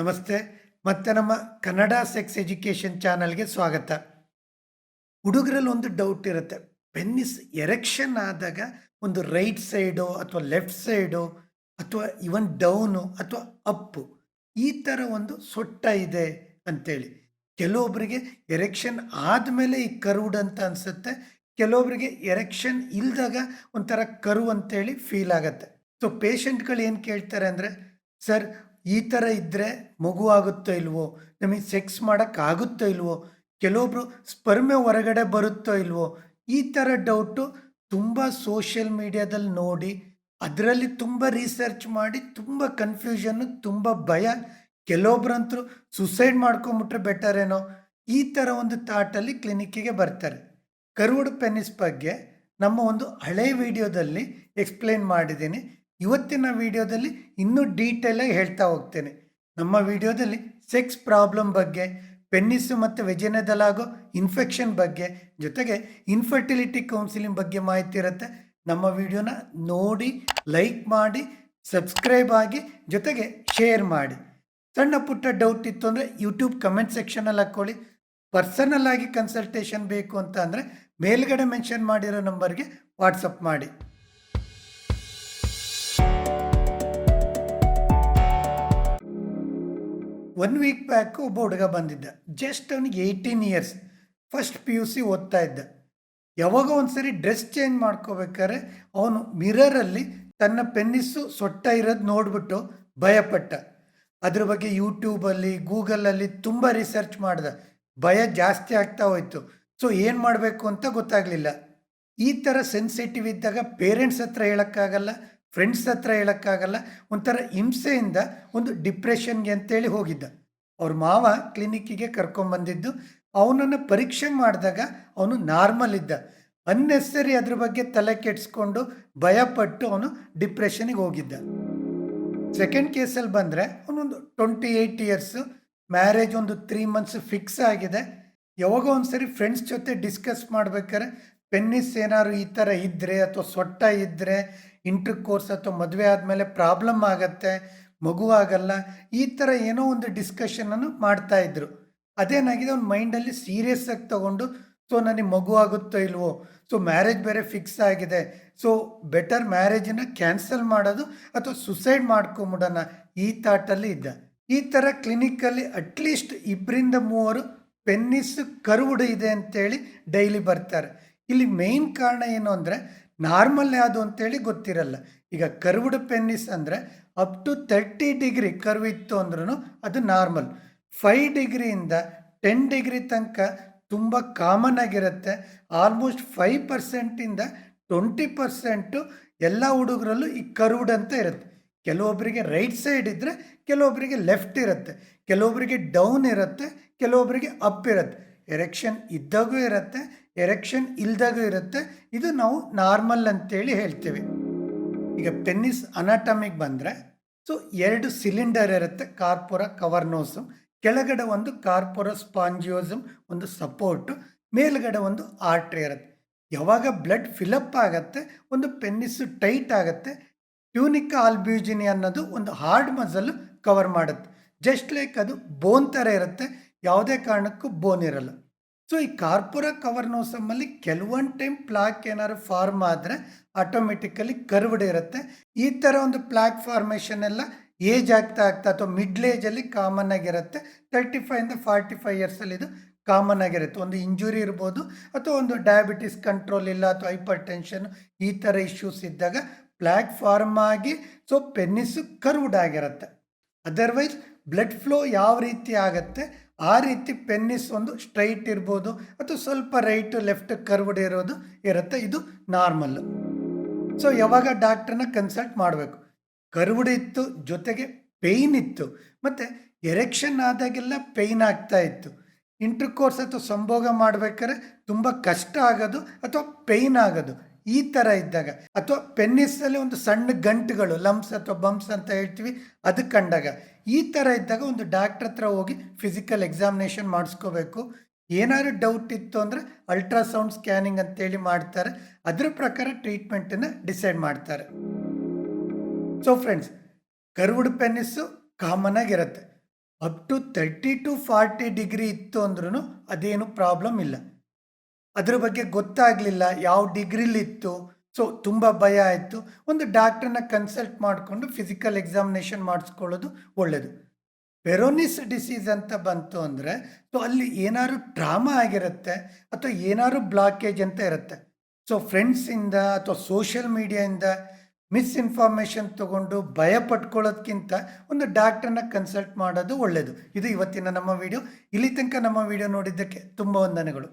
ನಮಸ್ತೆ. ಮತ್ತೆ ನಮ್ಮ ಕನ್ನಡ ಸೆಕ್ಸ್ ಎಜುಕೇಷನ್ ಚಾನಲ್ಗೆ ಸ್ವಾಗತ. ಹುಡುಗರಲ್ಲಿ ಒಂದು ಡೌಟ್ ಇರುತ್ತೆ. ಪೆನ್ನಿಸ್ ಎರೆಕ್ಷನ್ ಆದಾಗ ಒಂದು ರೈಟ್ ಸೈಡು ಅಥವಾ ಲೆಫ್ಟ್ ಸೈಡು ಅಥವಾ ಇವನ್ ಡೌನು ಅಥವಾ ಅಪ್ಪು ಈ ಥರ ಒಂದು ಸೊಟ್ಟ ಇದೆ ಅಂತೇಳಿ. ಕೆಲವೊಬ್ಬರಿಗೆ ಎರೆಕ್ಷನ್ ಆದಮೇಲೆ ಈ ಕರ್ವ್ಡ್ ಅಂತ ಅನಿಸುತ್ತೆ. ಕೆಲವೊಬ್ಬರಿಗೆ ಎರೆಕ್ಷನ್ ಇಲ್ದಾಗ ಒಂಥರ ಕರ್ವ್ ಅಂತೇಳಿ ಫೀಲ್ ಆಗುತ್ತೆ. ಸೊ ಪೇಷಂಟ್ಗಳು ಏನು ಕೇಳ್ತಾರೆ ಅಂದರೆ, ಸರ್ ಈ ಥರ ಇದ್ದರೆ ಮಗು ಆಗುತ್ತೋ ಇಲ್ವೋ, ನಮಗೆ ಸೆಕ್ಸ್ ಮಾಡೋಕ್ಕಾಗುತ್ತೋ ಇಲ್ವೋ, ಕೆಲವೊಬ್ರು ಸ್ಪರ್ಮೆ ಹೊರಗಡೆ ಬರುತ್ತೋ ಇಲ್ವೋ, ಈ ಥರ ಡೌಟು ತುಂಬ ಸೋಷಿಯಲ್ ಮೀಡಿಯಾದಲ್ಲಿ ನೋಡಿ ಅದರಲ್ಲಿ ತುಂಬ ರಿಸರ್ಚ್ ಮಾಡಿ ತುಂಬ ಕನ್ಫ್ಯೂಷನ್ನು, ತುಂಬ ಭಯ. ಕೆಲವೊಬ್ರಂತರೂ ಸುಸೈಡ್ ಮಾಡ್ಕೊಂಬಿಟ್ರೆ ಬೆಟರ್ ಏನೋ, ಈ ಥರ ಒಂದು ಥಾಟಲ್ಲಿ ಕ್ಲಿನಿಕ್ಕಿಗೆ ಬರ್ತಾರೆ. ಕರ್ವ್ಡ್ ಪೆನ್ನಿಸ್ ಬಗ್ಗೆ ನಮ್ಮ ಒಂದು ಹಳೆ ವಿಡಿಯೋದಲ್ಲಿ ಎಕ್ಸ್ಪ್ಲೇನ್ ಮಾಡಿದ್ದೀನಿ. ಇವತ್ತಿನ ವಿಡಿಯೋದಲ್ಲಿ ಇನ್ನೂ ಡೀಟೇಲಾಗಿ ಹೇಳ್ತಾ ಹೋಗ್ತೇನೆ. ನಮ್ಮ ವಿಡಿಯೋದಲ್ಲಿ ಸೆಕ್ಸ್ ಪ್ರಾಬ್ಲಮ್ ಬಗ್ಗೆ, ಪೆನ್ನಿಸ್ಸು ಮತ್ತು ವೆಜಿನದಲ್ಲಾಗೋ ಇನ್ಫೆಕ್ಷನ್ ಬಗ್ಗೆ, ಜೊತೆಗೆ ಇನ್ಫರ್ಟಿಲಿಟಿ ಕೌನ್ಸಿಲಿಂಗ್ ಬಗ್ಗೆ ಮಾಹಿತಿ ಇರುತ್ತೆ. ನಮ್ಮ ವಿಡಿಯೋನ ನೋಡಿ ಲೈಕ್ ಮಾಡಿ ಸಬ್ಸ್ಕ್ರೈಬ್ ಆಗಿ ಜೊತೆಗೆ ಶೇರ್ ಮಾಡಿ. ಸಣ್ಣ ಪುಟ್ಟ ಡೌಟ್ ಇತ್ತು ಅಂದರೆ ಯೂಟ್ಯೂಬ್ ಕಮೆಂಟ್ ಸೆಕ್ಷನಲ್ಲಿ ಹಾಕ್ಕೊಳ್ಳಿ. ಪರ್ಸನಲ್ ಆಗಿ ಕನ್ಸಲ್ಟೇಷನ್ ಬೇಕು ಅಂತ ಅಂದರೆ ಮೇಲ್ಗಡೆ ಮೆನ್ಷನ್ ಮಾಡಿರೋ ನಂಬರ್ಗೆ ವಾಟ್ಸಪ್ ಮಾಡಿ. 1 ವೀಕ್ ಬ್ಯಾಕ್ ಒಬ್ಬ ಹುಡುಗ ಬಂದಿದ್ದ. ಜಸ್ಟ್ ಅವನಿಗೆ 18 ಇಯರ್ಸ್, ಫಸ್ಟ್ PUC ಓದ್ತಾ ಇದ್ದ. ಯಾವಾಗ ಒಂದ್ಸರಿ ಡ್ರೆಸ್ ಚೇಂಜ್ ಮಾಡ್ಕೋಬೇಕಾದ್ರೆ ಅವನು ಮಿರರಲ್ಲಿ ತನ್ನ ಪೆನ್ನಿಸ್ಸು ಸೊಟ್ಟ ಇರೋದು ನೋಡಿಬಿಟ್ಟು ಭಯಪಟ್ಟ. ಅದ್ರ ಬಗ್ಗೆ ಯೂಟ್ಯೂಬಲ್ಲಿ ಗೂಗಲಲ್ಲಿ ತುಂಬ ರಿಸರ್ಚ್ ಮಾಡ್ದ. ಭಯ ಜಾಸ್ತಿ ಆಗ್ತಾ ಹೋಯ್ತು. ಸೊ ಏನು ಮಾಡಬೇಕು ಅಂತ ಗೊತ್ತಾಗಲಿಲ್ಲ. ಈ ಥರ ಸೆನ್ಸಿಟಿವ್ ಇದ್ದಾಗ ಪೇರೆಂಟ್ಸ್ ಹತ್ರ ಹೇಳೋಕ್ಕಾಗಲ್ಲ, ಫ್ರೆಂಡ್ಸ್ ಹತ್ರ ಹೇಳೋಕ್ಕಾಗಲ್ಲ. ಒಂಥರ ಹಿಂಸೆಯಿಂದ ಒಂದು ಡಿಪ್ರೆಷನ್ಗೆ ಅಂತೇಳಿ ಹೋಗಿದ್ದ. ಅವ್ರ ಮಾವ ಕ್ಲಿನಿಕ್ಕಿಗೆ ಕರ್ಕೊಂಬಂದಿದ್ದು. ಅವನನ್ನು ಪರೀಕ್ಷೆ ಮಾಡಿದಾಗ ಅವನು ನಾರ್ಮಲ್ ಇದ್ದ. ಅನ್ನೆಸರಿ ಅದ್ರ ಬಗ್ಗೆ ತಲೆ ಕೆಡಿಸ್ಕೊಂಡು ಭಯಪಟ್ಟು ಅವನು ಡಿಪ್ರೆಷನಿಗೆ ಹೋಗಿದ್ದ. ಸೆಕೆಂಡ್ ಕೇಸಲ್ಲಿ ಬಂದರೆ ಅವನೊಂದು 28 ಇಯರ್ಸು, ಮ್ಯಾರೇಜ್ ಒಂದು 3 ಮಂತ್ಸ್ ಫಿಕ್ಸ್ ಆಗಿದೆ. ಯಾವಾಗ ಒಂದ್ಸರಿ ಫ್ರೆಂಡ್ಸ್ ಜೊತೆ ಡಿಸ್ಕಸ್ ಮಾಡ್ಬೇಕಾದ್ರೆ ಪೆನ್ನಿಸ್ ಏನಾದ್ರು ಈ ಥರ ಇದ್ದರೆ ಅಥವಾ ಸೊಟ್ಟ ಇದ್ದರೆ ಇಂಟರ್ ಕೋರ್ಸ್ ಅಥವಾ ಮದುವೆ ಆದಮೇಲೆ ಪ್ರಾಬ್ಲಮ್ ಆಗತ್ತೆ, ಮಗುವಾಗಲ್ಲ, ಈ ಥರ ಏನೋ ಒಂದು ಡಿಸ್ಕಷನನ್ನು ಮಾಡ್ತಾಯಿದ್ರು. ಅದೇನಾಗಿದೆ, ಅವ್ನ ಮೈಂಡಲ್ಲಿ ಸೀರಿಯಸ್ ಆಗಿ ತೊಗೊಂಡು, ಸೊ ನನಗೆ ಮಗು ಆಗುತ್ತೋ ಇಲ್ವೋ, ಸೊ ಮ್ಯಾರೇಜ್ ಬೇರೆ ಫಿಕ್ಸ್ ಆಗಿದೆ, ಸೊ ಬೆಟರ್ ಮ್ಯಾರೇಜನ್ನು ಕ್ಯಾನ್ಸಲ್ ಮಾಡೋದು ಅಥವಾ ಸುಸೈಡ್ ಮಾಡ್ಕೊಂಬಿಡೋಣ, ಈ ಥಾಟಲ್ಲಿ ಇದ್ದ. ಈ ಥರ ಕ್ಲಿನಿಕಲ್ಲಿ ಅಟ್ಲೀಸ್ಟ್ 2-3 ಪೆನ್ನಿಸ್ ಕರ್ವ್ಡ್ ಇದೆ ಅಂತೇಳಿ ಡೈಲಿ ಬರ್ತಾರೆ. ಇಲ್ಲಿ ಮೇಯ್ನ್ ಕಾರಣ ಏನು ಅಂದರೆ, ನಾರ್ಮಲ್ ಯಾವುದು ಅಂತೇಳಿ ಗೊತ್ತಿರಲ್ಲ. ಈಗ ಕರ್ವ್ಡ್ ಪೆನ್ನಿಸ್ ಅಂದರೆ ಅಪ್ ಟು 30 ಡಿಗ್ರಿ ಕರ್ವ್ ಇತ್ತು ಅಂದ್ರೂ ಅದು ನಾರ್ಮಲ್. 5 ಡಿಗ್ರಿಯಿಂದ 10 ಡಿಗ್ರಿ ತನಕ ತುಂಬ ಕಾಮನ್ ಆಗಿರುತ್ತೆ. ಆಲ್ಮೋಸ್ಟ್ 5%ಇಂದ 20% ಎಲ್ಲ ಹುಡುಗರಲ್ಲೂ ಈ ಕರ್ವ್ಡ್ ಅಂತ ಇರುತ್ತೆ. ಕೆಲವೊಬ್ಬರಿಗೆ ರೈಟ್ ಸೈಡ್ ಇದ್ದರೆ, ಕೆಲವೊಬ್ಬರಿಗೆ ಲೆಫ್ಟ್ ಇರುತ್ತೆ, ಕೆಲವೊಬ್ಬರಿಗೆ ಡೌನ್ ಇರುತ್ತೆ, ಕೆಲವೊಬ್ಬರಿಗೆ ಅಪ್ ಇರುತ್ತೆ. ಎರೆಕ್ಷನ್ ಇದ್ದಾಗೂ ಇರುತ್ತೆ, ಎರೆಕ್ಷನ್ ಇಲ್ದಾಗೂ ಇರುತ್ತೆ. ಇದು ನಾವು ನಾರ್ಮಲ್ ಅಂತೇಳಿ ಹೇಳ್ತೀವಿ. ಈಗ ಪೆನ್ನಿಸ್ ಅನಾಟಮಿಗೆ ಬಂದರೆ, ಸೊ 2 ಸಿಲಿಂಡರ್ ಇರುತ್ತೆ, ಕಾರ್ಪೊರ ಕವರ್ನೋಸಮ್. ಕೆಳಗಡೆ ಒಂದು ಕಾರ್ಪೊರ ಸ್ಪಾಂಜಿಯೋಸಮ್, ಒಂದು ಸಪೋರ್ಟು, ಮೇಲ್ಗಡೆ ಒಂದು ಆರ್ಟ್ರಿ ಇರುತ್ತೆ. ಯಾವಾಗ ಬ್ಲಡ್ ಫಿಲಪ್ ಆಗುತ್ತೆ, ಒಂದು ಪೆನ್ನಿಸ್ಸು ಟೈಟ್ ಆಗುತ್ತೆ. ಟ್ಯೂನಿಕಾ ಆಲ್ಬ್ಯೂಜಿನಿ ಅನ್ನೋದು ಒಂದು ಹಾರ್ಡ್ ಮಸಲ್ ಕವರ್ ಮಾಡುತ್ತೆ. ಜಸ್ಟ್ ಲೈಕ್ ಅದು ಬೋನ್ ಥರ ಇರುತ್ತೆ, ಯಾವುದೇ ಕಾರಣಕ್ಕೂ ಬೋನ್ ಇರಲ್ಲ. ಸೊ ಈ ಕಾರ್ಪೊರ ಕವರ್ನೋಸಮಲ್ಲಿ ಕೆಲವೊಂದು ಟೈಮ್ ಪ್ಲಾಕ್ ಏನಾದ್ರು ಫಾರ್ಮ್ ಆದರೆ ಆಟೋಮೆಟಿಕಲಿ ಕರ್ವ್ಡ್ ಇರುತ್ತೆ. ಈ ಥರ ಒಂದು ಪ್ಲಾಕ್ ಫಾರ್ಮೇಷನ್ ಎಲ್ಲ ಏಜ್ ಆಗ್ತಾ ಅಥವಾ ಮಿಡ್ಲ್ ಏಜಲ್ಲಿ ಕಾಮನ್ ಆಗಿರುತ್ತೆ. 35ಇಂದ 45 ಇಯರ್ಸಲ್ಲಿ ಇದು ಕಾಮನ್ ಆಗಿರುತ್ತೆ. ಒಂದು ಇಂಜುರಿ ಇರ್ಬೋದು, ಅಥವಾ ಒಂದು ಡಯಾಬಿಟಿಸ್ ಕಂಟ್ರೋಲ್ ಇಲ್ಲ, ಅಥವಾ ಹೈಪರ್ ಟೆನ್ಷನ್, ಈ ಥರ ಇಶ್ಯೂಸ್ ಇದ್ದಾಗ ಪ್ಲಾಕ್ ಫಾರ್ಮ್ ಆಗಿ ಸೊ ಪೆನ್ನಿಸ್ಸು ಕರ್ವ್ಡ್ ಆಗಿರುತ್ತೆ. ಅದರ್ವೈಸ್ ಬ್ಲಡ್ ಫ್ಲೋ ಯಾವ ರೀತಿ ಆಗುತ್ತೆ ಆ ರೀತಿ ಪೆನ್ನಿಸ್ ಒಂದು ಸ್ಟ್ರೈಟ್ ಇರ್ಬೋದು, ಅಥವಾ ಸ್ವಲ್ಪ ರೈಟ್ ಲೆಫ್ಟ್ ಕರ್ವ್ಡ್ ಇರೋದು ಇರುತ್ತೆ. ಇದು ನಾರ್ಮಲ್ಲು. ಸೊ ಯಾವಾಗ ಡಾಕ್ಟ್ರನ್ನ ಕನ್ಸಲ್ಟ್ ಮಾಡಬೇಕು. ಕರ್ವ್ಡ್ ಇತ್ತು, ಜೊತೆಗೆ ಪೇಯ್ನ್ ಇತ್ತು, ಮತ್ತು ಎರೆಕ್ಷನ್ ಆದಾಗೆಲ್ಲ ಪೇಯ್ನ್ ಆಗ್ತಾ ಇತ್ತು. ಇಂಟರ್ ಕೋರ್ಸ್ ಅಥವಾ ಸಂಭೋಗ ಮಾಡಬೇಕಾದ್ರೆ ತುಂಬ ಕಷ್ಟ ಆಗೋದು ಅಥವಾ ಪೇಯ್ನ್ ಆಗೋದು, ಈ ಥರ ಇದ್ದಾಗ, ಅಥವಾ ಪೆನ್ನಿಸಲ್ಲಿ ಒಂದು ಸಣ್ಣ ಗಂಟುಗಳು, ಲಂಪ್ಸ್ ಅಥವಾ ಬಂಪ್ಸ್ ಅಂತ ಹೇಳ್ತೀವಿ, ಅದು ಕಂಡಾಗ, ಈ ಥರ ಇದ್ದಾಗ ಒಂದು ಡಾಕ್ಟ್ರ್ ಹತ್ರ ಹೋಗಿ ಫಿಸಿಕಲ್ ಎಕ್ಸಾಮಿನೇಷನ್ ಮಾಡಿಸ್ಕೋಬೇಕು. ಏನಾದ್ರು ಡೌಟ್ ಇತ್ತು ಅಂದರೆ ಅಲ್ಟ್ರಾಸೌಂಡ್ ಸ್ಕ್ಯಾನಿಂಗ್ ಅಂತೇಳಿ ಮಾಡ್ತಾರೆ. ಅದ್ರ ಪ್ರಕಾರ ಟ್ರೀಟ್ಮೆಂಟನ್ನು ಡಿಸೈಡ್ ಮಾಡ್ತಾರೆ. ಸೊ ಫ್ರೆಂಡ್ಸ್, ಕರ್ವ್ಡ್ ಪೆನ್ನಿಸ್ಸು ಕಾಮನ್ ಆಗಿರುತ್ತೆ. ಅಪ್ ಟು 30 to 40 ಡಿಗ್ರಿ ಇತ್ತು ಅಂದ್ರೂ ಅದೇನು ಪ್ರಾಬ್ಲಮ್ ಇಲ್ಲ. ಅದ್ರ ಬಗ್ಗೆ ಗೊತ್ತಾಗಲಿಲ್ಲ ಯಾವ ಡಿಗ್ರಿಲಿತ್ತು, ಸೊ ತುಂಬ ಭಯ ಆಯಿತು. ಒಂದು ಡಾಕ್ಟ್ರನ್ನ ಕನ್ಸಲ್ಟ್ ಮಾಡಿಕೊಂಡು ಫಿಸಿಕಲ್ ಎಕ್ಸಾಮಿನೇಷನ್ ಮಾಡಿಸ್ಕೊಳ್ಳೋದು ಒಳ್ಳೆಯದು. ಪೆರೋನಿಸ್ ಡಿಸೀಸ್ ಅಂತ ಬಂತು ಅಂದರೆ, ಸೊ ಅಲ್ಲಿ ಏನಾದ್ರು ಟ್ರಾಮಾ ಆಗಿರುತ್ತೆ ಅಥವಾ ಏನಾದ್ರು ಬ್ಲಾಕೇಜ್ ಅಂತ ಇರುತ್ತೆ. ಸೊ ಫ್ರೆಂಡ್ಸಿಂದ ಅಥವಾ ಸೋಷಿಯಲ್ ಮೀಡಿಯಾಯಿಂದ ಮಿಸ್ಇನ್ಫಾರ್ಮೇಷನ್ ತೊಗೊಂಡು ಭಯ ಪಟ್ಕೊಳ್ಳೋದಕ್ಕಿಂತ ಒಂದು ಡಾಕ್ಟ್ರನ್ನ ಕನ್ಸಲ್ಟ್ ಮಾಡೋದು ಒಳ್ಳೆಯದು. ಇದು ಇವತ್ತಿನ ನಮ್ಮ ವಿಡಿಯೋ. ಇಲ್ಲಿ ತನಕ ನಮ್ಮ ವಿಡಿಯೋ ನೋಡಿದ್ದಕ್ಕೆ ತುಂಬ ವಂದನೆಗಳು.